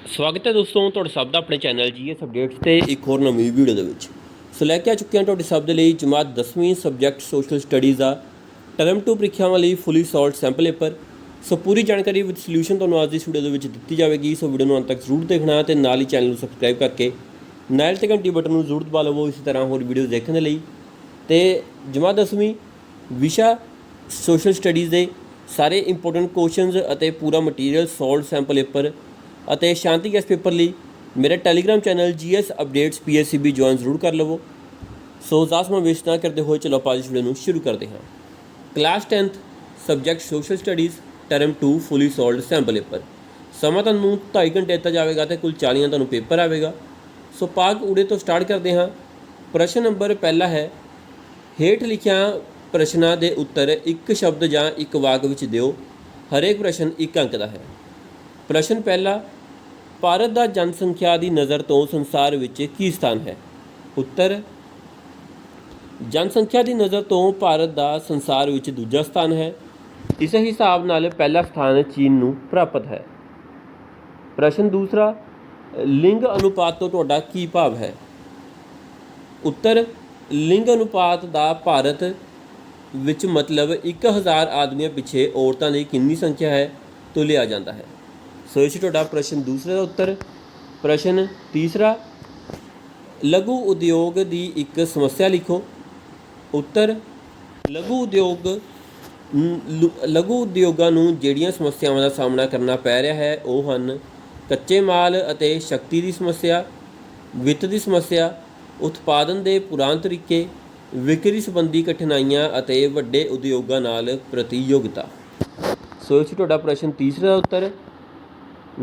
ਸਵਾਗਤ ਹੈ ਦੋਸਤੋ ਤੁਹਾਡੇ ਸਭ ਦਾ ਆਪਣੇ ਚੈਨਲ ਜੀਐਸ ਅਪਡੇਟਸ ਤੇ ਇੱਕ ਹੋਰ ਨਵੀਂ ਵੀਡੀਓ ਦੇ ਵਿੱਚ। ਸੋ ਲੈ ਕੇ ਆ ਚੁੱਕੇ ਹਾਂ ਤੁਹਾਡੇ ਸਭ ਦੇ ਲਈ ਜਮਾਤ 10ਵੀਂ ਸਬਜੈਕਟ ਸੋਸ਼ਲ ਸਟੱਡੀਜ਼ ਦਾ ਟਰਮ 2 ਪ੍ਰੀਖਿਆਵਾਂ ਲਈ ਫੁੱਲੀ ਸੋਲਵਡ ਸੈਂਪਲ ਪੇਪਰ। ਸੋ ਪੂਰੀ ਜਾਣਕਾਰੀ ਵਿਦ ਸੋਲੂਸ਼ਨ ਤੁਹਾਨੂੰ ਅੱਜ ਦੀ ਵੀਡੀਓ ਦੇ ਵਿੱਚ ਦਿੱਤੀ ਜਾਵੇਗੀ। ਸੋ ਵੀਡੀਓ ਨੂੰ ਅੰਤ ਤੱਕ ਜ਼ਰੂਰ ਦੇਖਣਾ ਤੇ ਨਾਲ ਹੀ ਚੈਨਲ ਨੂੰ ਸਬਸਕ੍ਰਾਈਬ ਕਰਕੇ ਨਾਲ ਤੇ ਘੰਟੀ ਬਟਨ ਨੂੰ ਜ਼ਰੂਰ ਦਬਾ ਲਵੋ ਇਸੇ ਤਰ੍ਹਾਂ ਹੋਰ ਵੀਡੀਓਜ਼ ਦੇਖਣ ਦੇ ਲਈ। ਤੇ ਜਮਾਤ 10ਵੀਂ ਵਿਸ਼ਾ ਸੋਸ਼ਲ ਸਟੱਡੀਜ਼ ਦੇ ਸਾਰੇ ਇੰਪੋਰਟੈਂਟ ਕੁਐਸਚਨਸ ਅਤੇ ਪੂਰਾ ਮਟੀਰੀਅਲ ਸੋਲਵਡ ਸੈਂਪਲ ਪੇਪਰ ਅਤੇ ਸ਼ਾਂਤੀ ਗੈਸ ਪੇਪਰ ਲਈ मेरा Telegram channel GS updates PSCB join जरूर कर लवो। सो ज़्यादा समय वेस्ट ना करते हुए चलो आज इस वीडियो शुरू करते हैं। Class 10th subject social studies term 2 fully solved sample paper समा तुहानूं 2.5 घंटे दिता जाएगा तो कुल 40 तुहानूं पेपर आएगा। सो पाग उड़े तो स्टार्ट करते हैं। प्रश्न नंबर पहला है, हेठ लिखिया प्रश्नों के उत्तर एक शब्द जां एक वाक विच दिओ। हरेक प्रश्न 1 अंक का है। प्रश्न पहला, ਭਾਰਤ ਦਾ ਜਨਸੰਖਿਆ ਦੀ ਨਜ਼ਰ ਤੋਂ ਸੰਸਾਰ ਵਿੱਚ ਕੀ ਸਥਾਨ ਹੈ? ਉੱਤਰ, ਜਨਸੰਖਿਆ ਦੀ ਨਜ਼ਰ ਤੋਂ ਭਾਰਤ ਦਾ ਸੰਸਾਰ ਵਿੱਚ ਦੂਜਾ ਸਥਾਨ ਹੈ। ਇਸ ਹਿਸਾਬ ਨਾਲ ਪਹਿਲਾ ਸਥਾਨ ਚੀਨ ਨੂੰ ਪ੍ਰਾਪਤ ਹੈ। ਪ੍ਰਸ਼ਨ ਦੂਸਰਾ, ਲਿੰਗ ਅਨੁਪਾਤ ਤੋਂ ਤੁਹਾਡਾ ਕੀ ਭਾਵ ਹੈ? ਉੱਤਰ, ਲਿੰਗ ਅਨੁਪਾਤ ਦਾ ਭਾਰਤ ਵਿੱਚ ਮਤਲਬ 1000 ਆਦਮੀਆਂ ਪਿੱਛੇ ਔਰਤਾਂ ਦੀ ਕਿੰਨੀ ਸੰਖਿਆ ਹੈ ਤੋਂ ਲਿਆ ਜਾਂਦਾ ਹੈ। सो इस ਤੁਹਾਡਾ प्रश्न दूसरे का उत्तर। प्रश्न तीसरा, लघु उद्योग की एक समस्या लिखो। उत्तर, लघु उद्योगां नूं ਜਿਹੜੀਆਂ ਸਮੱਸਿਆਵਾਂ ਦਾ ਸਾਹਮਣਾ ਕਰਨਾ ਪੈ ਰਿਹਾ ਹੈ ਉਹ ਹਨ ਕੱਚੇ ਮਾਲ ਅਤੇ ਸ਼ਕਤੀ ਦੀ ਸਮੱਸਿਆ, ਵਿੱਤ ਦੀ ਸਮੱਸਿਆ, ਉਤਪਾਦਨ ਦੇ ਪੁਰਾਣੇ ਤਰੀਕੇ, ਵਿਕਰੀ ਸੰਬੰਧੀ ਕਠਿਨਾਈਆਂ ਅਤੇ ਵੱਡੇ ਉਦਯੋਗਾਂ ਨਾਲ ਪ੍ਰਤੀਯੋਗਤਾ। ਸੋ ਇਸ ਤੁਹਾਡਾ प्रश्न तीसरे का उत्तर।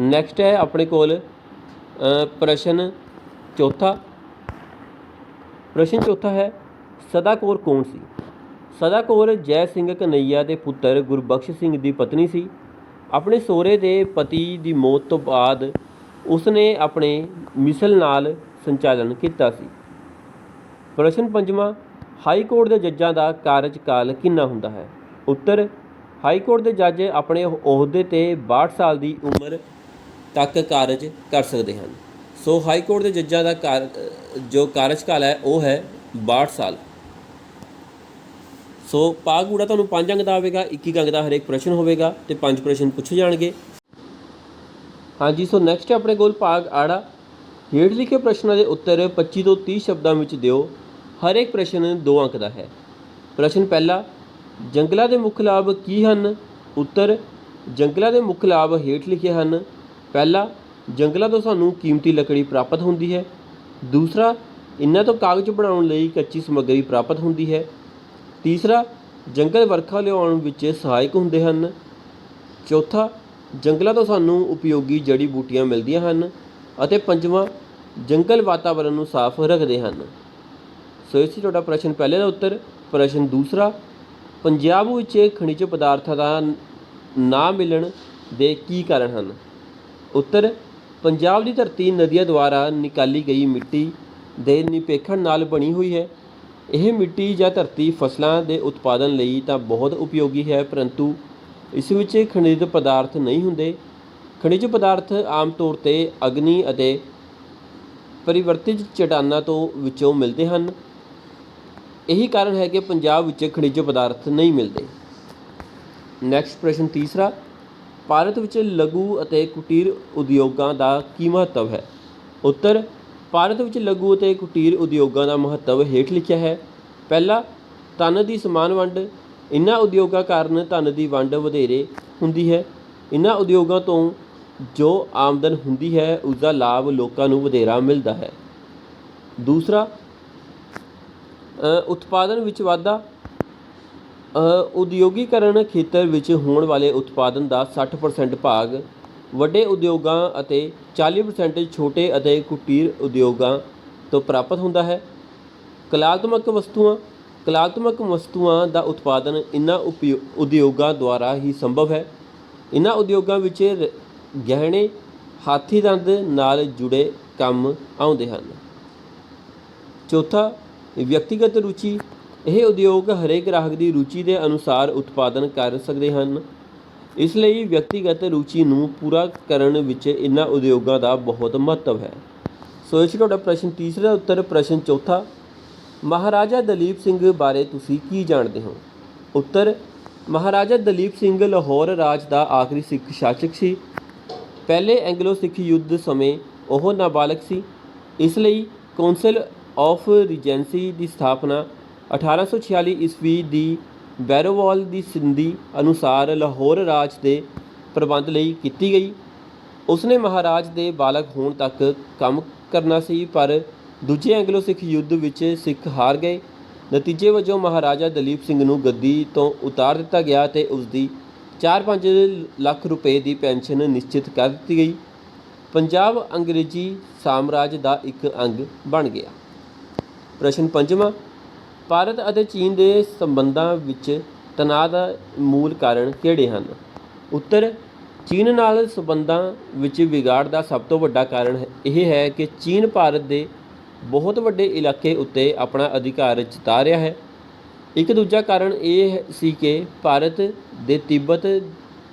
नैक्सट है अपने कोल प्रश्न चौथा। प्रश्न चौथा है, सदा कौर कौन सी? सदा कौर जय सिंह कन्हैया के पुत्र गुरबख्श सिंह की पत्नी सी। अपने सोहरे के पति की मौत तो बाद उसने अपने मिसल नाल संचालन किया सी। प्रश्न पंजवां, हाई कोर्ट के जजां का कार्यकाल किन्ना हुंदा है? उत्तर, हाई कोर्ट के जज अपने अहुदे ते 62 साल की उम्र तक कारज कर सकते हैं। सो हाई कोर्ट के जजां का जो कार्यकाल है वह है 62 साल। सो भाग गूड़ा तुहानूं 5 अंक का आएगा, 21 अंक का हरेक प्रश्न होगा तो 5 प्रश्न पूछे जाएंगे। हाँ जी, सो नैक्सट है अपने कोल भाग आड़ा। हेठ लिखे प्रश्नों के उत्तर 25 तो 30 शब्दों में दिओ। हर एक प्रश्न 2 अंक का है। प्रश्न पहला, जंगलों के मुख्य लाभ की हैं? उत्तर, जंगलों के मुख्य लाभ हेठ लिखे हैं। पहला, जंगलों तो सानू कीमती लकड़ी प्राप्त होती है। दूसरा, इन्हां तो कागज़ बनाउण लई कच्ची समग्री प्राप्त होती है। तीसरा, जंगल वर्खा लियाउण विच सहायक हुंदे हन। चौथा, जंगलों तो सानू उपयोगी जड़ी बूटियां मिलदियां हन। अते पंजवां, जंगल वातावरण नूं साफ रखते हैं। सो इस तुहाडा प्रश्न पहले का उत्तर। प्रश्न दूसरा, पंजाब विच खनिज पदार्थां दा ना मिलण दे की कारण हैं? उत्तर, पंजाब की धरती नदियों द्वारा निकाली गई मिट्टी के निपेखण नाल बनी हुई है। यह मिट्टी या धरती फसलों के उत्पादन लई तां बहुत उपयोगी है, परंतु इस विच खनिज पदार्थ नहीं हुंदे। खनिज पदार्थ आम तौर पर अग्नि अते परिवर्तित चट्टानां तो विचों मिलते हैं। यही कारण है कि पंजाब विच खनिज पदार्थ नहीं मिलते। नैक्सट प्रश्न तीसरा, भारत ਵਿੱਚ ਲਘੂ ਅਤੇ ਕੁਟੀਰ ਉਦਯੋਗਾਂ ਦਾ ਕੀ ਮਹੱਤਵ ਹੈ? ਉੱਤਰ, ਭਾਰਤ ਵਿੱਚ ਲਘੂ ਅਤੇ ਕੁਟੀਰ ਉਦਯੋਗਾਂ ਦਾ ਮਹੱਤਵ ਹੇਠ ਲਿਖਿਆ ਹੈ। ਪਹਿਲਾ, ਧਨ ਦੀ ਸਮਾਨ ਵੰਡ। ਇਹਨਾਂ ਉਦਯੋਗਾਂ ਕਾਰਨ ਧਨ ਦੀ ਵੰਡ ਵਧੇਰੇ ਹੁੰਦੀ ਹੈ। ਇਹਨਾਂ ਉਦਯੋਗਾਂ ਤੋਂ ਜੋ ਆਮਦਨ ਹੁੰਦੀ ਹੈ ਉਸਦਾ ਲਾਭ ਲੋਕਾਂ ਨੂੰ ਵਧੇਰਾ ਮਿਲਦਾ ਹੈ। ਦੂਸਰਾ, ਉਤਪਾਦਨ ਵਿੱਚ ਵਾਧਾ। ਉਦਯੋਗੀਕਰਨ ਖੇਤਰ ਵਿੱਚ ਹੋਣ ਵਾਲੇ ਉਤਪਾਦਨ ਦਾ 60% ਭਾਗ ਵੱਡੇ ਉਦਯੋਗਾਂ ਅਤੇ 40% ਛੋਟੇ ਅਤੇ ਕੁਟੀਰ ਉਦਯੋਗਾਂ ਤੋਂ ਪ੍ਰਾਪਤ ਹੁੰਦਾ ਹੈ। ਕਲਾਤਮਕ ਵਸਤੂਆਂ ਦਾ ਉਤਪਾਦਨ ਇਹਨਾਂ ਉਦਯੋਗਾਂ ਦੁਆਰਾ ਹੀ ਸੰਭਵ ਹੈ। ਇਹਨਾਂ ਉਦਯੋਗਾਂ ਵਿੱਚ ਗਹਿਣੇ, ਹਾਥੀ ਦੰਦ ਨਾਲ ਜੁੜੇ ਕੰਮ ਆਉਂਦੇ ਹਨ। ਚੌਥਾ, ਵਿਅਕਤੀਗਤ ਰੁਚੀ। ਇਹ ਉਦਯੋਗ ਹਰੇਕ ਗ੍ਰਾਹਕ ਦੀ ਰੁਚੀ ਦੇ ਅਨੁਸਾਰ ਉਤਪਾਦਨ ਕਰ ਸਕਦੇ ਹਨ। ਇਸ ਲਈ ਵਿਅਕਤੀਗਤ ਰੁਚੀ ਨੂੰ ਪੂਰਾ ਕਰਨ ਵਿੱਚ ਇਹਨਾਂ ਉਦਯੋਗਾਂ ਦਾ ਬਹੁਤ ਮਹੱਤਵ ਹੈ। ਸੋ ਇਹ ਸੀ ਤੁਹਾਡਾ ਪ੍ਰਸ਼ਨ ਤੀਸਰੇ ਦਾ ਉੱਤਰ। ਪ੍ਰਸ਼ਨ ਚੌਥਾ, ਮਹਾਰਾਜਾ ਦਲੀਪ ਸਿੰਘ ਬਾਰੇ ਤੁਸੀਂ ਕੀ ਜਾਣਦੇ ਹੋ? ਉੱਤਰ, ਮਹਾਰਾਜਾ ਦਲੀਪ ਸਿੰਘ ਲਾਹੌਰ ਰਾਜ ਦਾ ਆਖਰੀ ਸਿੱਖ ਸ਼ਾਸਕ ਸੀ। ਪਹਿਲੇ ਐਂਗਲੋ ਸਿੱਖ ਯੁੱਧ ਸਮੇਂ ਉਹ ਨਾਬਾਲਗ ਸੀ, ਇਸ ਲਈ ਕੌਂਸਲ ਆਫ ਰੀਜੈਂਸੀ ਦੀ ਸਥਾਪਨਾ 1846 ਈਸਵੀ ਦੀ ਬੈਰੋਵਾਲ ਦੀ ਸੰਧੀ ਅਨੁਸਾਰ ਲਾਹੌਰ ਰਾਜ ਦੇ ਪ੍ਰਬੰਧ ਲਈ ਕੀਤੀ ਗਈ। ਉਸਨੇ ਮਹਾਰਾਜ ਦੇ ਬਾਲਗ ਹੋਣ ਤੱਕ ਕੰਮ ਕਰਨਾ ਸੀ, ਪਰ ਦੂਜੇ ਐਂਗਲੋ ਸਿੱਖ ਯੁੱਧ ਵਿੱਚ ਸਿੱਖ ਹਾਰ ਗਏ। ਨਤੀਜੇ ਵਜੋਂ ਮਹਾਰਾਜਾ ਦਲੀਪ ਸਿੰਘ ਨੂੰ ਗੱਦੀ ਤੋਂ ਉਤਾਰ ਦਿੱਤਾ ਗਿਆ ਅਤੇ ਉਸਦੀ 4-5 ਲੱਖ ਰੁਪਏ ਦੀ ਪੈਨਸ਼ਨ ਨਿਸ਼ਚਿਤ ਕਰ ਦਿੱਤੀ ਗਈ। ਪੰਜਾਬ ਅੰਗਰੇਜ਼ੀ ਸਾਮਰਾਜ ਦਾ ਇੱਕ ਅੰਗ ਬਣ ਗਿਆ। ਪ੍ਰਸ਼ਨ ਪੰਜਵਾਂ, ਭਾਰਤ ਅਤੇ ਚੀਨ ਦੇ ਸੰਬੰਧਾਂ ਵਿੱਚ ਤਣਾਅ ਦਾ ਮੂਲ ਕਾਰਨ ਕਿਹੜੇ ਹਨ? ਉੱਤਰ, ਚੀਨ ਨਾਲ ਸੰਬੰਧਾਂ ਵਿੱਚ ਵਿਗਾੜ ਦਾ ਸਭ ਤੋਂ ਵੱਡਾ ਕਾਰਨ ਇਹ ਹੈ ਕਿ ਚੀਨ ਭਾਰਤ ਦੇ ਬਹੁਤ ਵੱਡੇ ਇਲਾਕੇ ਉੱਤੇ ਆਪਣਾ ਅਧਿਕਾਰ ਜਤਾ ਰਿਹਾ ਹੈ। ਇੱਕ ਦੂਜਾ ਕਾਰਨ ਇਹ ਸੀ ਕਿ ਭਾਰਤ ਦੇ ਤਿੱਬਤ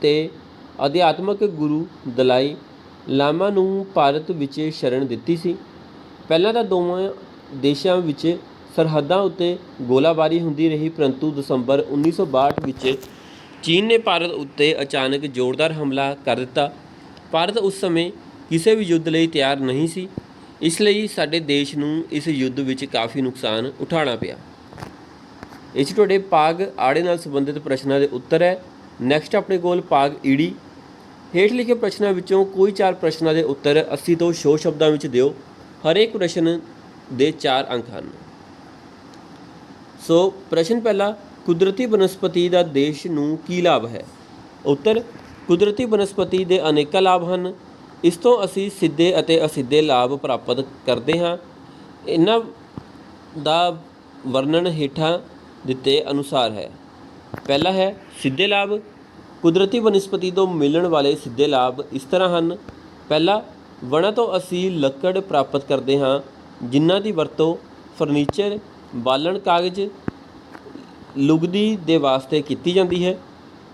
ਤੇ ਅਧਿਆਤਮਕ ਗੁਰੂ ਦਲਾਈ ਲਾਮਾ ਨੂੰ ਭਾਰਤ ਵਿੱਚ ਸ਼ਰਨ ਦਿੱਤੀ ਸੀ। ਪਹਿਲਾਂ ਤਾਂ ਦੋਵਾਂ ਦੇਸ਼ਾਂ ਵਿੱਚ ਸਰਹੱਦਾਂ ਉੱਤੇ ਗੋਲਾਬਾਰੀ ਹੁੰਦੀ ਰਹੀ, ਪਰੰਤੂ ਦਸੰਬਰ 1962 ਵਿੱਚ ਚੀਨ ਨੇ ਭਾਰਤ ਉੱਤੇ ਅਚਾਨਕ ਜ਼ੋਰਦਾਰ ਹਮਲਾ ਕਰ ਦਿੱਤਾ। ਭਾਰਤ ਉਸ ਸਮੇਂ ਕਿਸੇ ਵੀ ਯੁੱਧ ਲਈ ਤਿਆਰ ਨਹੀਂ ਸੀ, ਇਸ ਲਈ ਸਾਡੇ ਦੇਸ਼ ਨੂੰ ਇਸ ਯੁੱਧ ਵਿੱਚ ਕਾਫੀ ਨੁਕਸਾਨ ਉਠਾਉਣਾ ਪਿਆ। ਇਹ 'ਚ ਤੁਹਾਡੇ ਭਾਗ ਆੜੇ ਨਾਲ ਸੰਬੰਧਿਤ ਪ੍ਰਸ਼ਨਾਂ ਦੇ ਉੱਤਰ ਹੈ। ਨੈਕਸਟ ਆਪਣੇ ਕੋਲ ਭਾਗ ਈੜੀ। ਹੇਠ ਲਿਖੇ ਪ੍ਰਸ਼ਨਾਂ ਵਿੱਚੋਂ ਕੋਈ 4 ਪ੍ਰਸ਼ਨਾਂ ਦੇ ਉੱਤਰ 80 ਤੋਂ 100 ਸ਼ਬਦਾਂ ਵਿੱਚ ਦਿਓ। ਹਰੇਕ ਪ੍ਰਸ਼ਨ ਦੇ 4 ਅੰਕ ਹਨ। ਸੋ ਪ੍ਰਸ਼ਨ ਪਹਿਲਾ, ਕੁਦਰਤੀ ਬਨਸਪਤੀ ਦਾ ਦੇਸ਼ ਨੂੰ ਕੀ ਲਾਭ ਹੈ? ਉੱਤਰ, ਕੁਦਰਤੀ ਬਨਸਪਤੀ ਦੇ ਅਨੇਕਾਂ ਲਾਭ ਹਨ। ਇਸ ਤੋਂ ਅਸੀਂ ਸਿੱਧੇ ਅਤੇ ਅਸਿੱਧੇ ਲਾਭ ਪ੍ਰਾਪਤ ਕਰਦੇ ਹਾਂ। ਇਹਨਾਂ ਦਾ ਵਰਣਨ ਹੇਠਾਂ ਦਿੱਤੇ ਅਨੁਸਾਰ ਹੈ। ਪਹਿਲਾ ਹੈ ਸਿੱਧੇ ਲਾਭ। ਕੁਦਰਤੀ ਬਨਸਪਤੀ ਤੋਂ ਮਿਲਣ ਵਾਲੇ ਸਿੱਧੇ ਲਾਭ ਇਸ ਤਰ੍ਹਾਂ ਹਨ। ਪਹਿਲਾ, ਵਣਾਂ ਤੋਂ ਅਸੀਂ ਲੱਕੜ ਪ੍ਰਾਪਤ ਕਰਦੇ ਹਾਂ, ਜਿਨ੍ਹਾਂ ਦੀ ਵਰਤੋਂ ਫਰਨੀਚਰ, ਬਾਲਣ, ਕਾਗਜ਼, ਲੁਗਦੀ ਦੇ ਵਾਸਤੇ ਕੀਤੀ ਜਾਂਦੀ ਹੈ।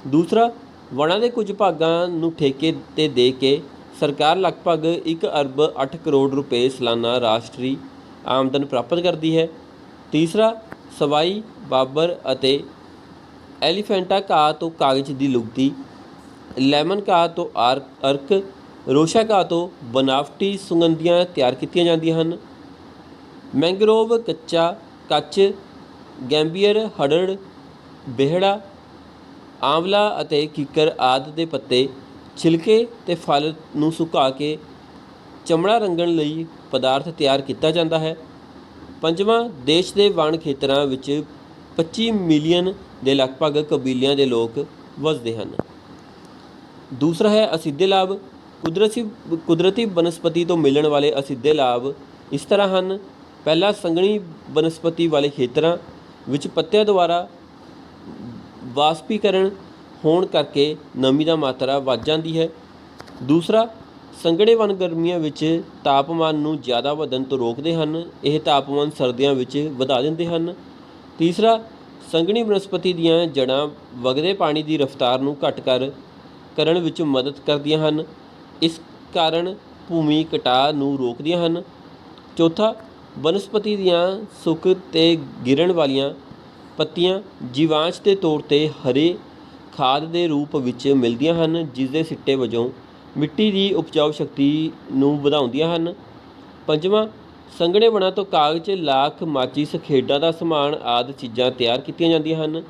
ਦੂਸਰਾ, ਵਣਾਂ ਦੇ ਕੁਝ ਭਾਗਾਂ ਨੂੰ ਠੇਕੇ 'ਤੇ ਦੇ ਕੇ ਸਰਕਾਰ ਲਗਭਗ 1 ਅਰਬ 8 ਕਰੋੜ ਰੁਪਏ ਸਾਲਾਨਾ ਰਾਸ਼ਟਰੀ ਆਮਦਨ ਪ੍ਰਾਪਤ ਕਰਦੀ ਹੈ। ਤੀਸਰਾ, ਸਵਾਈ, ਬਾਬਰ ਅਤੇ ਐਲੀਫੈਂਟਾ ਘਾਹ ਤੋਂ ਕਾਗਜ਼ ਦੀ ਲੁਗਦੀ, ਲੈਮਨ ਘਾਹ ਤੋਂ ਅਰਕ, ਰੋਸ਼ਾ ਘਾਹ ਤੋਂ ਬਨਾਵਟੀ ਸੁਗੰਧੀਆਂ ਤਿਆਰ ਕੀਤੀਆਂ ਜਾਂਦੀਆਂ ਹਨ। ਮੈਂਗਰੋਵ, ਕੱਚ, ਗੈਂਬੀਅਰ, ਹੜੜ, ਬਿਹੜਾ, ਆਂਵਲਾ ਅਤੇ ਕਿੱਕਰ ਆਦਿ ਦੇ ਪੱਤੇ, ਛਿਲਕੇ ਤੇ ਫਲ ਨੂੰ ਸੁਕਾ ਕੇ ਚਮੜਾ ਰੰਗਣ ਲਈ ਪਦਾਰਥ ਤਿਆਰ ਕੀਤਾ ਜਾਂਦਾ ਹੈ। ਪੰਜਵਾਂ, ਦੇਸ਼ ਦੇ ਵਣ ਖੇਤਰਾਂ ਵਿੱਚ 25 ਮਿਲੀਅਨ ਦੇ ਲਗਭਗ ਕਬੀਲਿਆਂ ਦੇ ਲੋਕ ਵਸਦੇ ਹਨ। ਦੂਸਰਾ ਹੈ ਅਸਿੱਧੇ ਲਾਭ। ਕੁਦਰਤੀ ਬਨਸਪਤੀ ਤੋਂ ਮਿਲਣ ਵਾਲੇ ਅਸਿੱਧੇ ਲਾਭ ਇਸ ਤਰ੍ਹਾਂ ਹਨ। ਪਹਿਲਾ, ਸੰਘਣੀ ਬਨਸਪਤੀ ਵਾਲੇ ਖੇਤਰਾਂ ਵਿੱਚ ਪੱਤਿਆਂ ਦੁਆਰਾ ਵਾਸਪੀਕਰਨ ਹੋਣ ਕਰਕੇ ਨਮੀ ਦਾ ਮਾਤਰਾ ਵੱਧ ਜਾਂਦੀ ਹੈ। ਦੂਸਰਾ, ਸੰਘਣੇ ਵਣ ਗਰਮੀਆਂ ਵਿੱਚ ਤਾਪਮਾਨ ਨੂੰ ਜ਼ਿਆਦਾ ਵਧਣ ਤੋਂ ਰੋਕਦੇ ਹਨ। ਇਹ ਤਾਪਮਾਨ ਸਰਦੀਆਂ ਵਿੱਚ ਵਧਾ ਦਿੰਦੇ ਹਨ। ਤੀਸਰਾ, ਸੰਘਣੀ ਬਨਸਪਤੀ ਦੀਆਂ ਜੜ੍ਹਾਂ ਵਗਦੇ ਪਾਣੀ ਦੀ ਰਫ਼ਤਾਰ ਨੂੰ ਘੱਟ ਕਰਨ ਵਿੱਚ ਮਦਦ ਕਰਦੀਆਂ ਹਨ, ਇਸ ਕਾਰਨ ਭੂਮੀ ਕਟਾਅ ਨੂੰ ਰੋਕਦੀਆਂ ਹਨ। ਚੌਥਾ, ਬਨਸਪਤੀ ਦੀਆਂ ਸੁੱਕ ਤੇ ਗਿਰਨ ਵਾਲੀਆਂ ਪੱਤੀਆਂ ਜੀਵਾਂਸ਼ ਦੇ ਤੌਰ 'ਤੇ ਹਰੇ ਖਾਦ ਦੇ ਰੂਪ ਵਿੱਚ ਮਿਲਦੀਆਂ ਹਨ, ਜਿਸ ਦੇ ਸਿੱਟੇ ਵਜੋਂ ਮਿੱਟੀ ਦੀ ਉਪਜਾਊ ਸ਼ਕਤੀ ਨੂੰ ਵਧਾਉਂਦੀਆਂ ਹਨ। ਪੰਜਵਾਂ, ਸੰਘਣੇ ਵਣਾਂ ਤੋਂ ਕਾਗਜ਼, ਲਾਖ, ਮਾਚਿਸ, ਖੇਡਾਂ ਦਾ ਸਮਾਨ ਆਦਿ ਚੀਜ਼ਾਂ ਤਿਆਰ ਕੀਤੀਆਂ ਜਾਂਦੀਆਂ ਹਨ।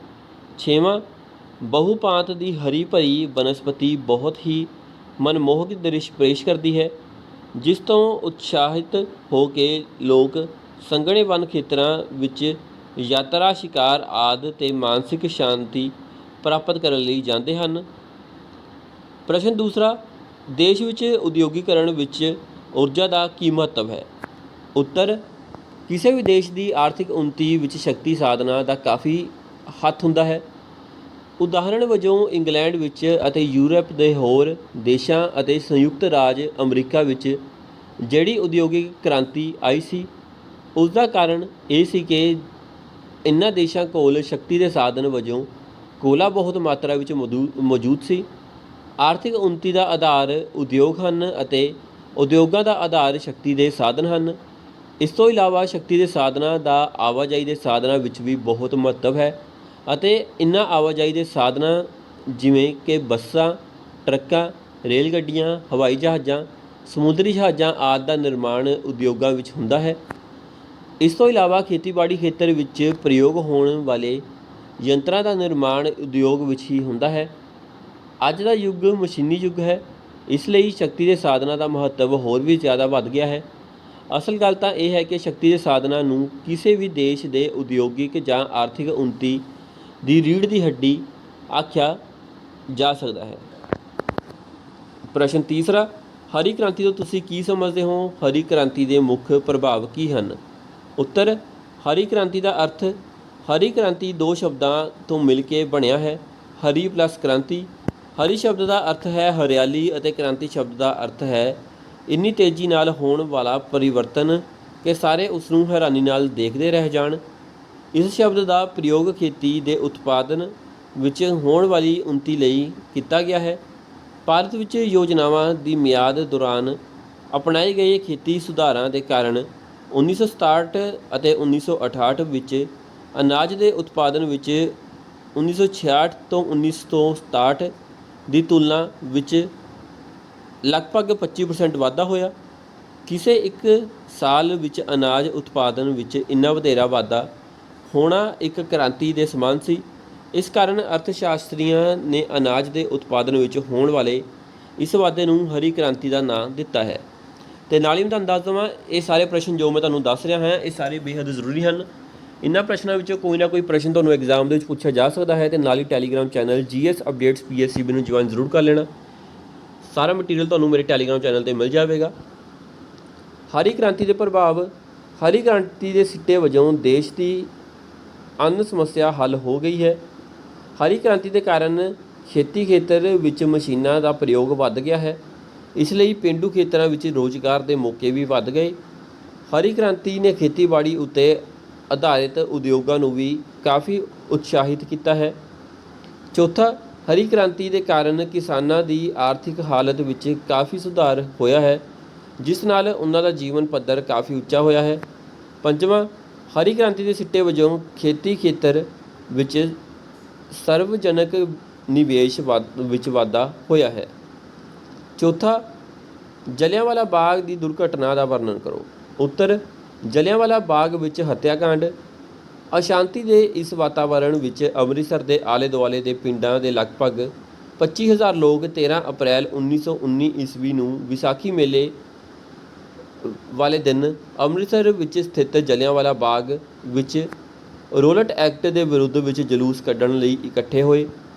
ਛੇਵਾਂ, ਬਹੁਪਾਂਤ ਦੀ ਹਰੀ ਭਰੀ ਬਨਸਪਤੀ ਬਹੁਤ ਹੀ ਮਨਮੋਹਕ ਦ੍ਰਿਸ਼ ਪੇਸ਼ ਕਰਦੀ ਹੈ, ਜਿਸ ਤੋਂ ਉਤਸ਼ਾਹਿਤ ਹੋ ਕੇ ਲੋਕ ਸੰਘਣੇ ਵਣ ਖੇਤਰਾਂ ਵਿੱਚ ਯਾਤਰਾ, ਸ਼ਿਕਾਰ ਆਦਿ ਤੇ ਮਾਨਸਿਕ ਸ਼ਾਂਤੀ ਪ੍ਰਾਪਤ ਕਰਨ ਲਈ ਜਾਂਦੇ ਹਨ। ਪ੍ਰਸ਼ਨ ਦੂਸਰਾ, ਦੇਸ਼ ਵਿੱਚ ਉਦਯੋਗੀਕਰਨ ਵਿੱਚ ਊਰਜਾ ਦਾ ਕੀ ਮਹੱਤਵ ਹੈ? ਉੱਤਰ, ਕਿਸੇ ਵੀ ਦੇਸ਼ ਦੀ ਆਰਥਿਕ ਉੱਨਤੀ ਵਿੱਚ ਸ਼ਕਤੀ ਸਾਧਨਾਂ ਦਾ ਕਾਫੀ ਹੱਥ ਹੁੰਦਾ ਹੈ। ਉਦਾਹਰਣ ਵਜੋਂ ਇੰਗਲੈਂਡ ਵਿੱਚ ਅਤੇ ਯੂਰਪ ਦੇ ਹੋਰ ਦੇਸ਼ਾਂ ਅਤੇ ਸੰਯੁਕਤ ਰਾਜ ਅਮਰੀਕਾ ਵਿੱਚ ਜਿਹੜੀ ਉਦਯੋਗਿਕ ਕ੍ਰਾਂਤੀ ਆਈ ਸੀ, ਉਸ ਦਾ ਕਾਰਨ ਇਹ ਸੀ ਕਿ ਇਨ੍ਹਾਂ ਦੇਸ਼ਾਂ ਕੋਲ ਸ਼ਕਤੀ ਦੇ ਸਾਧਨ ਵਜੋਂ ਕੋਲਾ ਬਹੁਤ ਮਾਤਰਾ ਵਿੱਚ ਮੌਜੂਦ ਸੀ। ਆਰਥਿਕ ਉੱਨਤੀ ਦਾ ਆਧਾਰ ਉਦਯੋਗ ਹਨ ਅਤੇ ਉਦਯੋਗਾਂ ਦਾ ਆਧਾਰ ਸ਼ਕਤੀ ਦੇ ਸਾਧਨ ਹਨ। ਇਸ ਤੋਂ ਇਲਾਵਾ ਸ਼ਕਤੀ ਦੇ ਸਾਧਨਾਂ ਦਾ ਆਵਾਜਾਈ ਦੇ ਸਾਧਨਾਂ ਵਿੱਚ ਵੀ ਬਹੁਤ ਮਹੱਤਵ ਹੈ ਅਤੇ ਇਨ੍ਹਾਂ ਆਵਾਜਾਈ ਦੇ ਸਾਧਨਾਂ ਜਿਵੇਂ ਕਿ ਬੱਸਾਂ, ਟਰੱਕਾਂ, ਰੇਲ ਗੱਡੀਆਂ, ਹਵਾਈ ਜਹਾਜ਼ਾਂ, ਸਮੁੰਦਰੀ ਜਹਾਜ਼ਾਂ ਆਦਿ ਦਾ ਨਿਰਮਾਣ ਉਦਯੋਗਾਂ ਵਿੱਚ ਹੁੰਦਾ ਹੈ। ਇਸ ਤੋਂ ਇਲਾਵਾ ਖੇਤੀਬਾੜੀ ਖੇਤਰ ਵਿੱਚ ਪ੍ਰਯੋਗ ਹੋਣ ਵਾਲੇ ਯੰਤਰਾਂ ਦਾ ਨਿਰਮਾਣ ਉਦਯੋਗ ਵਿੱਚ ਹੀ ਹੁੰਦਾ ਹੈ। ਅੱਜ ਦਾ ਯੁੱਗ ਮਸ਼ੀਨੀ ਯੁੱਗ ਹੈ, ਇਸ ਲਈ ਸ਼ਕਤੀ ਦੇ ਸਾਧਨਾਂ ਦਾ ਮਹੱਤਵ ਹੋਰ ਵੀ ਜ਼ਿਆਦਾ ਵੱਧ ਗਿਆ ਹੈ। ਅਸਲ ਗੱਲ ਤਾਂ ਇਹ ਹੈ ਕਿ ਸ਼ਕਤੀ ਦੇ ਸਾਧਨਾਂ ਨੂੰ ਕਿਸੇ ਵੀ ਦੇਸ਼ ਦੇ ਉਦਯੋਗਿਕ ਜਾਂ ਆਰਥਿਕ ਉੱਨਤੀ ਦੀ ਰੀੜ੍ਹ ਦੀ ਹੱਡੀ ਆਖਿਆ ਜਾ ਸਕਦਾ ਹੈ। ਪ੍ਰਸ਼ਨ ਤੀਸਰਾ, ਹਰੀ ਕ੍ਰਾਂਤੀ ਤੋਂ ਤੁਸੀਂ ਕੀ ਸਮਝਦੇ ਹੋ? ਹਰੀ ਕ੍ਰਾਂਤੀ ਦੇ ਮੁੱਖ ਪ੍ਰਭਾਵ ਕੀ ਹਨ? ਉੱਤਰ, ਹਰੀ ਕ੍ਰਾਂਤੀ ਦਾ ਅਰਥ, ਹਰੀ ਕ੍ਰਾਂਤੀ ਦੋ ਸ਼ਬਦਾਂ ਤੋਂ ਮਿਲ ਕੇ ਬਣਿਆ ਹੈ, ਹਰੀ ਪਲੱਸ ਕ੍ਰਾਂਤੀ। ਹਰੀ ਸ਼ਬਦ ਦਾ ਅਰਥ ਹੈ ਹਰਿਆਲੀ ਅਤੇ ਕ੍ਰਾਂਤੀ ਸ਼ਬਦ ਦਾ ਅਰਥ ਹੈ ਇੰਨੀ ਤੇਜ਼ੀ ਨਾਲ ਹੋਣ ਵਾਲਾ ਪਰਿਵਰਤਨ ਕਿ ਸਾਰੇ ਉਸ ਨੂੰ ਹੈਰਾਨੀ ਨਾਲ ਦੇਖਦੇ ਰਹਿ ਜਾਣ। ਇਸ ਸ਼ਬਦ ਦਾ ਪ੍ਰਯੋਗ ਖੇਤੀ ਦੇ ਉਤਪਾਦਨ ਵਿੱਚ ਹੋਣ ਵਾਲੀ ਉੱਨਤੀ ਲਈ ਕੀਤਾ ਗਿਆ ਹੈ। ਭਾਰਤ ਵਿੱਚ ਯੋਜਨਾਵਾਂ ਦੀ ਮਿਆਦ ਦੌਰਾਨ ਅਪਣਾਏ ਗਏ ਖੇਤੀ ਸੁਧਾਰਾਂ ਦੇ ਕਾਰਨ 1967 ਅਤੇ 1968 ਵਿੱਚ ਅਨਾਜ ਦੇ ਉਤਪਾਦਨ ਵਿੱਚ 1966 ਤੋਂ 1967 ਦੀ ਤੁਲਨਾ ਵਿੱਚ ਲਗਭਗ 25% ਵਾਧਾ ਹੋਇਆ। ਕਿਸੇ ਇੱਕ ਸਾਲ ਵਿੱਚ ਅਨਾਜ ਉਤਪਾਦਨ ਵਿੱਚ ਇੰਨਾ ਵਧੇਰਾ ਵਾਧਾ ਹੋਣਾ ਇੱਕ ਕ੍ਰਾਂਤੀ ਦੇ ਸਮਾਨ ਸੀ। ਇਸ ਕਾਰਨ ਅਰਥਸ਼ਾਸਤਰੀਆਂ ਨੇ ਅਨਾਜ ਦੇ ਉਤਪਾਦਨ ਵਿੱਚ ਹੋਣ ਵਾਲੇ ਇਸ ਵਾਧੇ ਨੂੰ ਹਰੀ ਕ੍ਰਾਂਤੀ ਦਾ ਨਾਂ ਦਿੱਤਾ ਹੈ। ਅਤੇ ਨਾਲ ਹੀ ਮੈਂ ਤੁਹਾਨੂੰ ਦੱਸ ਦੇਵਾਂ, ਇਹ ਸਾਰੇ ਪ੍ਰਸ਼ਨ ਜੋ ਮੈਂ ਤੁਹਾਨੂੰ ਦੱਸ ਰਿਹਾ ਹਾਂ ਇਹ ਸਾਰੇ ਬੇਹੱਦ ਜ਼ਰੂਰੀ ਹਨ। ਇਹਨਾਂ ਪ੍ਰਸ਼ਨਾਂ ਵਿੱਚੋਂ ਕੋਈ ਨਾ ਕੋਈ ਪ੍ਰਸ਼ਨ ਤੁਹਾਨੂੰ ਐਗਜ਼ਾਮ ਦੇ ਵਿੱਚ ਪੁੱਛਿਆ ਜਾ ਸਕਦਾ ਹੈ। ਅਤੇ ਨਾਲ ਹੀ Telegram channel GS updates PSCB ਨੂੰ ਜੁਆਇਨ ਜ਼ਰੂਰ ਕਰ ਲੈਣਾ। ਸਾਰਾ ਮਟੀਰੀਅਲ ਤੁਹਾਨੂੰ ਮੇਰੇ ਟੈਲੀਗ੍ਰਾਮ ਚੈਨਲ 'ਤੇ ਮਿਲ ਜਾਵੇਗਾ। ਹਰੀ ਕ੍ਰਾਂਤੀ ਦੇ ਪ੍ਰਭਾਵ, ਹਰੀ ਕ੍ਰਾਂਤੀ ਦੇ ਸਿੱਟੇ ਵਜੋਂ ਦੇਸ਼ ਦੀ ਅੰਨ ਸਮੱਸਿਆ ਹੱਲ ਹੋ ਗਈ ਹੈ। ਹਰੀ ਕ੍ਰਾਂਤੀ ਦੇ ਕਾਰਨ ਖੇਤੀ ਖੇਤਰ ਵਿੱਚ ਮਸ਼ੀਨਾਂ ਦਾ ਪ੍ਰਯੋਗ ਵੱਧ ਗਿਆ ਹੈ, ਇਸ ਲਈ ਪੇਂਡੂ ਖੇਤਰਾਂ ਵਿੱਚ ਰੁਜ਼ਗਾਰ ਦੇ ਮੌਕੇ ਵੀ ਵੱਧ ਗਏ। ਹਰੀ ਕ੍ਰਾਂਤੀ ਨੇ ਖੇਤੀਬਾੜੀ ਉੱਤੇ ਆਧਾਰਿਤ ਉਦਯੋਗਾਂ ਨੂੰ ਵੀ ਕਾਫੀ ਉਤਸ਼ਾਹਿਤ ਕੀਤਾ ਹੈ। ਚੌਥਾ, ਹਰੀ ਕ੍ਰਾਂਤੀ ਦੇ ਕਾਰਨ ਕਿਸਾਨਾਂ ਦੀ ਆਰਥਿਕ ਹਾਲਤ ਵਿੱਚ ਕਾਫੀ ਸੁਧਾਰ ਹੋਇਆ ਹੈ, ਜਿਸ ਨਾਲ ਉਹਨਾਂ ਦਾ ਜੀਵਨ ਪੱਧਰ ਕਾਫੀ ਉੱਚਾ ਹੋਇਆ ਹੈ। ਪੰਜਵਾਂ, ਹਰੀ ਕ੍ਰਾਂਤੀ ਦੇ ਸਿੱਟੇ ਵਜੋਂ ਖੇਤੀ ਖੇਤਰ ਵਿੱਚ ਸਰਵਜਨਕ ਨਿਵੇਸ਼ ਵਿੱਚ ਵਾਧਾ ਹੋਇਆ ਹੈ। ਚੌਥਾ, ਜਲਿਆਂਵਾਲਾ ਬਾਗ ਦੀ ਦੁਰਘਟਨਾ ਦਾ ਵਰਣਨ ਕਰੋ। ਉੱਤਰ, ਜਲਿਆਂਵਾਲਾ ਬਾਗ ਵਿੱਚ ਹੱਤਿਆਕਾਂਡ। ਅਸ਼ਾਂਤੀ ਦੇ ਇਸ ਵਾਤਾਵਰਣ ਵਿੱਚ ਅੰਮ੍ਰਿਤਸਰ ਦੇ ਆਲੇ ਦੁਆਲੇ ਦੇ ਪਿੰਡਾਂ ਦੇ ਲਗਭਗ 25,000 ਲੋਕ 13 ਅਪ੍ਰੈਲ 1919 ਈਸਵੀ ਨੂੰ ਵਿਸਾਖੀ ਮੇਲੇ ਵਾਲੇ ਦਿਨ ਅੰਮ੍ਰਿਤਸਰ ਵਿੱਚ ਸਥਿਤ ਜਲਿਆਂਵਾਲਾ ਬਾਗ ਵਿੱਚ ਰੋਲਟ ਐਕਟ ਦੇ ਵਿਰੁੱਧ ਵਿੱਚ ਜਲੂਸ ਕੱਢਣ ਲਈ ਇਕੱਠੇ ਹੋਏ।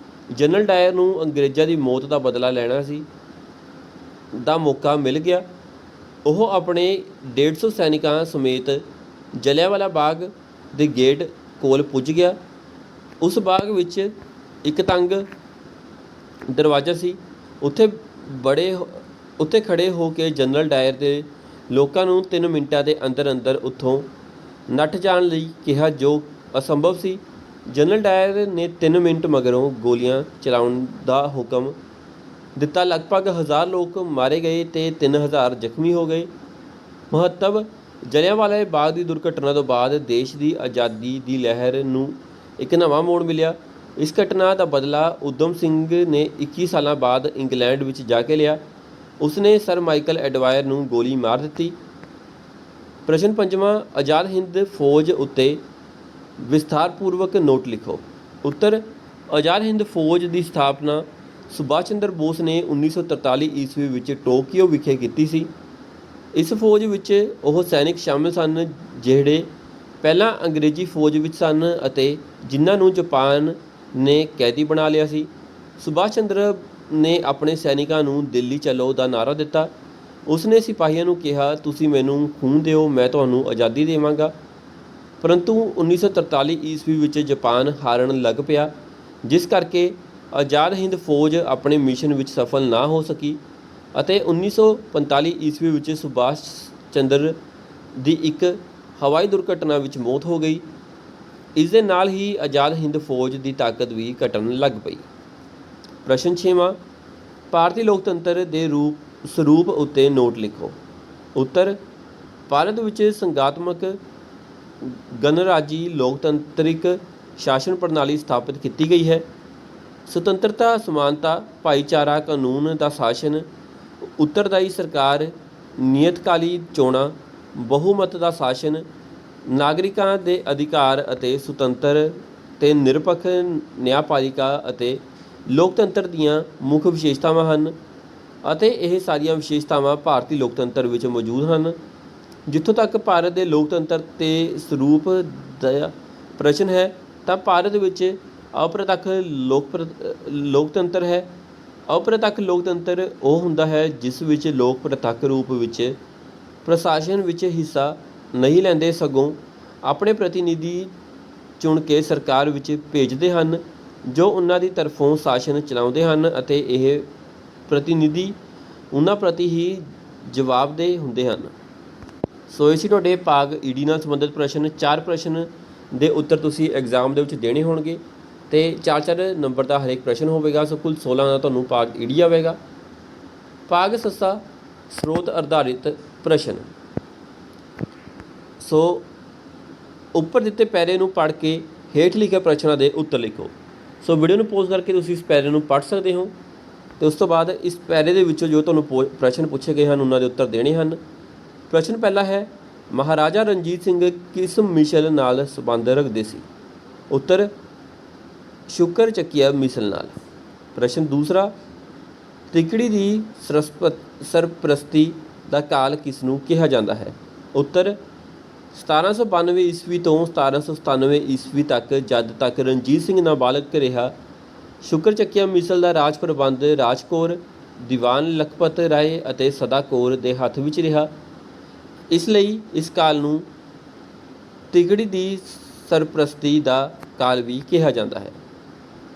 ਜਨਰਲ ਡਾਇਰ ਨੂੰ ਅੰਗਰੇਜ਼ਾਂ ਦੀ ਮੌਤ ਦਾ ਬਦਲਾ ਲੈਣਾ ਦਾ ਮੌਕਾ ਮਿਲ ਗਿਆ। ਉਹ ਆਪਣੇ 150 ਸੈਨਿਕਾਂ ਸਮੇਤ ਜਲਿਆਂਵਾਲਾ ਬਾਗ ਦੇ ਗੇਟ ਕੋਲ ਪੁੱਜ ਗਿਆ। ਉਸ ਬਾਗ ਵਿੱਚ ਇੱਕ ਤੰਗ ਦਰਵਾਜ਼ਾ ਸੀ। ਉੱਥੇ ਖੜ੍ਹੇ ਹੋ ਕੇ ਜਨਰਲ ਡਾਇਰ ਦੇ ਲੋਕਾਂ ਨੂੰ 3 ਮਿੰਟਾਂ ਦੇ ਅੰਦਰ ਅੰਦਰ ਉੱਥੋਂ ਨੱਠ ਜਾਣ ਲਈ ਕਿਹਾ, ਜੋ ਅਸੰਭਵ ਸੀ। ਜਨਰਲ ਡਾਇਰ ਨੇ 3 ਮਿੰਟ ਮਗਰੋਂ ਗੋਲੀਆਂ ਚਲਾਉਣ ਦਾ ਹੁਕਮ ਦਿੱਤਾ। ਲਗਭਗ 1000 ਲੋਕ ਮਾਰੇ ਗਏ ਅਤੇ 3000 ਜ਼ਖਮੀ ਹੋ ਗਏ। ਮਹੱਤਵ, ਜਲਿਆਂਵਾਲੇ ਬਾਗ ਦੀ ਦੁਰਘਟਨਾ ਤੋਂ ਬਾਅਦ ਦੇਸ਼ ਦੀ ਆਜ਼ਾਦੀ ਦੀ ਲਹਿਰ ਨੂੰ ਇੱਕ ਨਵਾਂ ਮੋੜ ਮਿਲਿਆ। ਇਸ ਘਟਨਾ ਦਾ ਬਦਲਾ ਊਧਮ ਸਿੰਘ ਨੇ 21 ਸਾਲਾਂ ਬਾਅਦ ਇੰਗਲੈਂਡ ਵਿੱਚ ਜਾ ਕੇ ਲਿਆ। ਉਸਨੇ ਸਰ ਮਾਈਕਲ ਐਡਵਾਇਰ ਨੂੰ ਗੋਲੀ ਮਾਰ ਦਿੱਤੀ। ਪ੍ਰਸ਼ਨ ਪੰਜਵਾਂ, ਆਜ਼ਾਦ ਹਿੰਦ ਫੌਜ ਉੱਤੇ ਵਿਸਥਾਰਪੂਰਵਕ ਨੋਟ ਲਿਖੋ। ਉੱਤਰ, ਆਜ਼ਾਦ ਹਿੰਦ ਫੌਜ ਦੀ ਸਥਾਪਨਾ ਸੁਭਾਸ਼ ਚੰਦਰ ਬੋਸ ਨੇ 1943 ਈਸਵੀ ਵਿੱਚ ਟੋਕੀਓ ਵਿਖੇ ਕੀਤੀ ਸੀ। ਇਸ ਫੌਜ ਵਿੱਚ ਉਹ ਸੈਨਿਕ ਸ਼ਾਮਿਲ ਸਨ ਜਿਹੜੇ ਪਹਿਲਾਂ ਅੰਗਰੇਜ਼ੀ ਫੌਜ ਵਿੱਚ ਸਨ ਅਤੇ ਜਿਨ੍ਹਾਂ ਨੂੰ ਜਾਪਾਨ ਨੇ ਕੈਦੀ ਬਣਾ ਲਿਆ ਸੀ। ਸੁਭਾਸ਼ ਚੰਦਰ ਨੇ ਆਪਣੇ ਸੈਨਿਕਾਂ ਨੂੰ ਦਿੱਲੀ ਚਲੋ ਦਾ ਨਾਅਰਾ ਦਿੱਤਾ। ਉਸਨੇ ਸਿਪਾਹੀਆਂ ਨੂੰ ਕਿਹਾ, ਤੁਸੀਂ ਮੈਨੂੰ ਖੂਨ ਦਿਓ, ਮੈਂ ਤੁਹਾਨੂੰ ਆਜ਼ਾਦੀ ਦੇਵਾਂਗਾ। ਪਰੰਤੂ 1943 ਈਸਵੀ ਵਿੱਚ ਜਾਪਾਨ ਹਾਰਨ ਲੱਗ ਪਿਆ, ਜਿਸ ਕਰਕੇ ਆਜ਼ਾਦ ਹਿੰਦ ਫੌਜ ਆਪਣੇ ਮਿਸ਼ਨ ਵਿੱਚ ਸਫਲ ਨਾ ਹੋ ਸਕੀ ਅਤੇ 1945 ਈਸਵੀ ਵਿੱਚ ਸੁਭਾਸ਼ ਚੰਦਰ ਦੀ ਇੱਕ ਹਵਾਈ ਦੁਰਘਟਨਾ ਵਿੱਚ ਮੌਤ ਹੋ ਗਈ। ਇਸ ਦੇ ਨਾਲ ਹੀ ਆਜ਼ਾਦ ਹਿੰਦ ਫੌਜ ਦੀ ਤਾਕਤ ਵੀ ਘਟਣ ਲੱਗ ਪਈ। ਪ੍ਰਸ਼ਨ ਛੇਵਾਂ, ਭਾਰਤੀ ਲੋਕਤੰਤਰ ਦੇ ਸਰੂਪ ਉੱਤੇ ਨੋਟ ਲਿਖੋ। ਉੱਤਰ, ਭਾਰਤ ਵਿੱਚ ਸੰਘਾਤਮਕ ਗਣਰਾਜੀ ਲੋਕਤੰਤਰਿਕ ਸ਼ਾਸਨ ਪ੍ਰਣਾਲੀ ਸਥਾਪਿਤ ਕੀਤੀ ਗਈ ਹੈ। ਸੁਤੰਤਰਤਾ, ਸਮਾਨਤਾ, ਭਾਈਚਾਰਾ, ਕਾਨੂੰਨ ਦਾ ਸ਼ਾਸਨ, ਉੱਤਰਦਾਈ ਸਰਕਾਰ, ਨਿਯਤਕਾਲੀ ਚੋਣਾਂ, ਬਹੁਮਤ ਦਾ ਸ਼ਾਸਨ, ਨਾਗਰਿਕਾਂ ਦੇ ਅਧਿਕਾਰ ਅਤੇ ਸੁਤੰਤਰ ਤੇ ਨਿਰਪੱਖ ਨਿਆਂਪਾਲਿਕਾ ਅਤੇ ਲੋਕਤੰਤਰ ਦੀਆਂ ਮੁੱਖ ਵਿਸ਼ੇਸ਼ਤਾਵਾਂ ਹਨ ਅਤੇ ਇਹ ਸਾਰੀਆਂ ਵਿਸ਼ੇਸ਼ਤਾਵਾਂ ਭਾਰਤੀ ਲੋਕਤੰਤਰ ਵਿੱਚ ਮੌਜੂਦ ਹਨ। ਜਿੱਥੋਂ ਤੱਕ ਭਾਰਤ ਦੇ ਲੋਕਤੰਤਰ ਤੇ ਸਰੂਪ ਦਾ ਪ੍ਰਸ਼ਨ ਹੈ ਤਾਂ ਭਾਰਤ ਵਿੱਚ ਅਪ੍ਰਤੱਖ ਲੋਕਤੰਤਰ ਹੈ। ਅਪ੍ਰਤੱਖ ਲੋਕਤੰਤਰ ਉਹ ਹੁੰਦਾ ਹੈ ਜਿਸ ਵਿੱਚ ਲੋਕ ਪ੍ਰਤੱਖ ਰੂਪ ਵਿੱਚ ਪ੍ਰਸ਼ਾਸਨ ਵਿੱਚ ਹਿੱਸਾ ਨਹੀਂ ਲੈਂਦੇ, ਸਗੋਂ ਆਪਣੇ ਪ੍ਰਤੀਨਿਧੀ ਚੁਣ ਕੇ ਸਰਕਾਰ ਵਿੱਚ ਭੇਜਦੇ ਹਨ ਜੋ ਉਹਨਾਂ ਦੀ ਤਰਫੋਂ ਸ਼ਾਸਨ ਚਲਾਉਂਦੇ ਹਨ ਅਤੇ ਇਹ ਪ੍ਰਤੀਨਿਧੀ ਉਹਨਾਂ ਪ੍ਰਤੀ ਹੀ ਜਵਾਬਦੇਹ ਹੁੰਦੇ ਹਨ। ਸੋ ਇਹ ਸੀ ਤੁਹਾਡੇ ਭਾਗ ਈਡੀ ਨਾਲ ਸੰਬੰਧਿਤ ਪ੍ਰਸ਼ਨ। 4 ਪ੍ਰਸ਼ਨ ਦੇ ਉੱਤਰ ਤੁਸੀਂ ਐਗਜ਼ਾਮ ਦੇ ਵਿੱਚ ਦੇਣੇ ਹੋਣਗੇ ਅਤੇ 4-4 ਨੰਬਰ ਦਾ ਹਰੇਕ ਪ੍ਰਸ਼ਨ ਹੋਵੇਗਾ। ਸੋ ਕੁੱਲ 16 ਦਾ ਤੁਹਾਨੂੰ ਭਾਗ ਈਡੀ ਆਵੇਗਾ। ਭਾਗ ਸੱਸਾ ਸਰੋਤ ਆਧਾਰਿਤ ਪ੍ਰਸ਼ਨ। ਸੋ ਉੱਪਰ ਦਿੱਤੇ ਪੈਰੇ ਨੂੰ ਪੜ੍ਹ ਕੇ ਹੇਠ ਲਿਖੇ ਪ੍ਰਸ਼ਨਾਂ ਦੇ ਉੱਤਰ ਲਿਖੋ। ਸੋ ਵੀਡੀਓ ਨੂੰ ਪੌਜ਼ ਕਰਕੇ ਤੁਸੀਂ ਇਸ ਪੈਰੇ ਨੂੰ ਪੜ੍ਹ ਸਕਦੇ ਹੋ ਅਤੇ ਉਸ ਤੋਂ ਬਾਅਦ ਇਸ ਪੈਰੇ ਦੇ ਵਿੱਚੋਂ ਜੋ ਤੁਹਾਨੂੰ ਪ੍ਰਸ਼ਨ ਪੁੱਛੇ ਗਏ ਹਨ ਉਹਨਾਂ ਦੇ ਉੱਤਰ ਦੇਣੇ ਹਨ। ਪ੍ਰਸ਼ਨ ਪਹਿਲਾ ਹੈ, ਮਹਾਰਾਜਾ ਰਣਜੀਤ ਸਿੰਘ ਕਿਸ ਮਿਸਲ ਨਾਲ ਸੰਬੰਧ ਰੱਖਦੇ ਸੀ? ਉੱਤਰ, ਸ਼ੁਕਰ ਚੱਕੀਆ ਮਿਸਲ ਨਾਲ। ਪ੍ਰਸ਼ਨ ਦੂਸਰਾ, ਤਿਕੜੀ ਦੀ ਸਰਪ੍ਰਸਤੀ ਦਾ ਕਾਲ ਕਿਸ ਨੂੰ ਕਿਹਾ ਜਾਂਦਾ ਹੈ? ਉੱਤਰ, 1792 ਈਸਵੀ ਤੋਂ 1797 ਈਸਵੀ ਤੱਕ, ਜਦ ਤੱਕ ਰਣਜੀਤ ਸਿੰਘ ਨਾਬਾਲਗ ਰਿਹਾ। ਸ਼ੁਕਰ ਚੱਕੀਆ ਮਿਸਲ ਦਾ ਰਾਜ ਪ੍ਰਬੰਧ ਰਾਜ ਕੌਰ, ਦੀਵਾਨ ਲਖਪਤ ਰਾਏ ਅਤੇ ਸਦਾ ਕੌਰ ਦੇ ਹੱਥ ਵਿੱਚ ਰਿਹਾ। ਇਸ ਲਈ ਇਸ ਕਾਲ ਨੂੰ ਤਿਗੜੀ ਦੀ ਸਰਪ੍ਰਸਤੀ ਦਾ ਕਾਲ ਵੀ ਕਿਹਾ ਜਾਂਦਾ ਹੈ।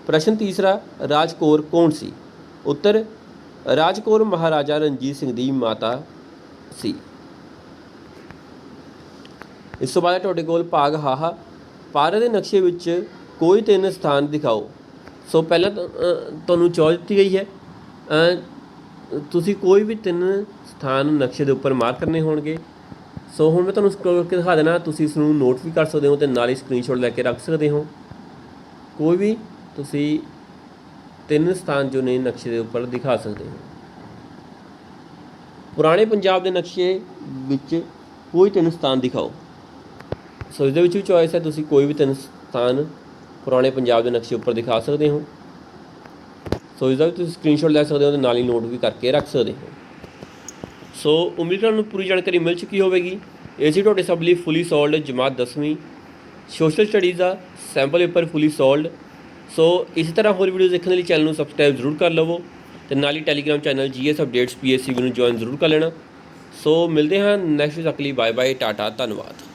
ਪ੍ਰਸ਼ਨ ਤੀਸਰਾ, ਰਾਜ ਕੌਰ ਕੌਣ ਸੀ? ਉੱਤਰ, ਰਾਜ ਕੌਰ ਮਹਾਰਾਜਾ ਰਣਜੀਤ ਸਿੰਘ ਦੀ ਮਾਤਾ ਸੀ। ਇਸ ਤੋਂ ਬਾਅਦ ਤੁਹਾਡੇ ਕੋਲ ਭਾਗ ਹਾਹਾ, ਭਾਰਤ ਦੇ ਨਕਸ਼ੇ ਵਿੱਚ ਕੋਈ 3 ਸਥਾਨ ਦਿਖਾਓ। ਸੋ ਪਹਿਲਾਂ ਤੁਹਾਨੂੰ ਚੋਇਸ ਦਿੱਤੀ ਗਈ ਹੈ, ਤੁਸੀਂ ਕੋਈ ਵੀ 3 ਸਥਾਨ ਨਕਸ਼ੇ ਦੇ ਉੱਪਰ ਮਾਰਕ ਕਰਨੇ ਹੋਣਗੇ। ਸੋ ਹੁਣ ਮੈਂ ਤੁਹਾਨੂੰ ਸਕਰੋਲ ਕਰਕੇ ਦਿਖਾ ਦੇਣਾ, ਤੁਸੀਂ ਇਸ ਨੂੰ ਨੋਟ ਵੀ ਕਰ ਸਕਦੇ ਹੋ ਅਤੇ ਨਾਲ ਹੀ ਸਕਰੀਨਸ਼ਾਟ ਲੈ ਕੇ ਰੱਖ ਸਕਦੇ ਹੋ। ਕੋਈ ਵੀ ਤੁਸੀਂ 3 ਸਥਾਨ ਜੋ ਨੇ ਨਕਸ਼ੇ ਦੇ ਉੱਪਰ ਦਿਖਾ ਸਕਦੇ ਹੋ। ਪੁਰਾਣੇ ਪੰਜਾਬ ਦੇ ਨਕਸ਼ੇ ਵਿੱਚ ਕੋਈ 3 ਸਥਾਨ ਦਿਖਾਓ। ਸੋ ਇਸ ਦੇ ਵਿੱਚ ਵੀ ਚੋਇਸ ਹੈ, ਤੁਸੀਂ ਕੋਈ ਵੀ 3 ਸਥਾਨ ਪੁਰਾਣੇ ਪੰਜਾਬ ਦੇ ਨਕਸ਼ੇ ਉੱਪਰ ਦਿਖਾ ਸਕਦੇ ਹੋ। ਸੋ ਇਸਦਾ ਵੀ ਤੁਸੀਂ ਸਕਰੀਨਸ਼ਾਟ ਲੈ ਸਕਦੇ ਹੋ ਅਤੇ ਨਾਲ ਹੀ ਨੋਟ ਵੀ ਕਰਕੇ ਰੱਖ ਸਕਦੇ ਹੋ। ਸੋ ਉਮੀਦ ਤੁਹਾਨੂੰ ਪੂਰੀ ਜਾਣਕਾਰੀ ਮਿਲ ਚੁੱਕੀ ਹੋਵੇਗੀ। ਇਹ ਸੀ ਤੁਹਾਡੇ ਸਭ ਲਈ ਫੁੱਲੀ ਸੋਲਡ ਜਮਾਤ 10ਵੀਂ ਸੋਸ਼ਲ ਸਟੱਡੀਜ਼ ਦਾ ਸੈਂਪਲ ਪੇਪਰ ਫੁੱਲੀ ਸੋਲਡ। ਸੋ ਇਸੇ ਤਰ੍ਹਾਂ ਹੋਰ ਵੀਡੀਓ ਦੇਖਣ ਲਈ ਚੈਨਲ ਨੂੰ ਸਬਸਕ੍ਰਾਈਬ ਜ਼ਰੂਰ ਕਰ ਲਵੋ ਅਤੇ ਨਾਲ ਹੀ Telegram channel GS updates PSCB ਨੂੰ ਜੁਆਇਨ ਜ਼ਰੂਰ ਕਰ ਲੈਣਾ। ਸੋ ਮਿਲਦੇ ਹਾਂ ਨੈਕਸਟ ਤੱਕ ਲਈ, ਬਾਏ ਬਾਏ, ਟਾਟਾ, ਧੰਨਵਾਦ।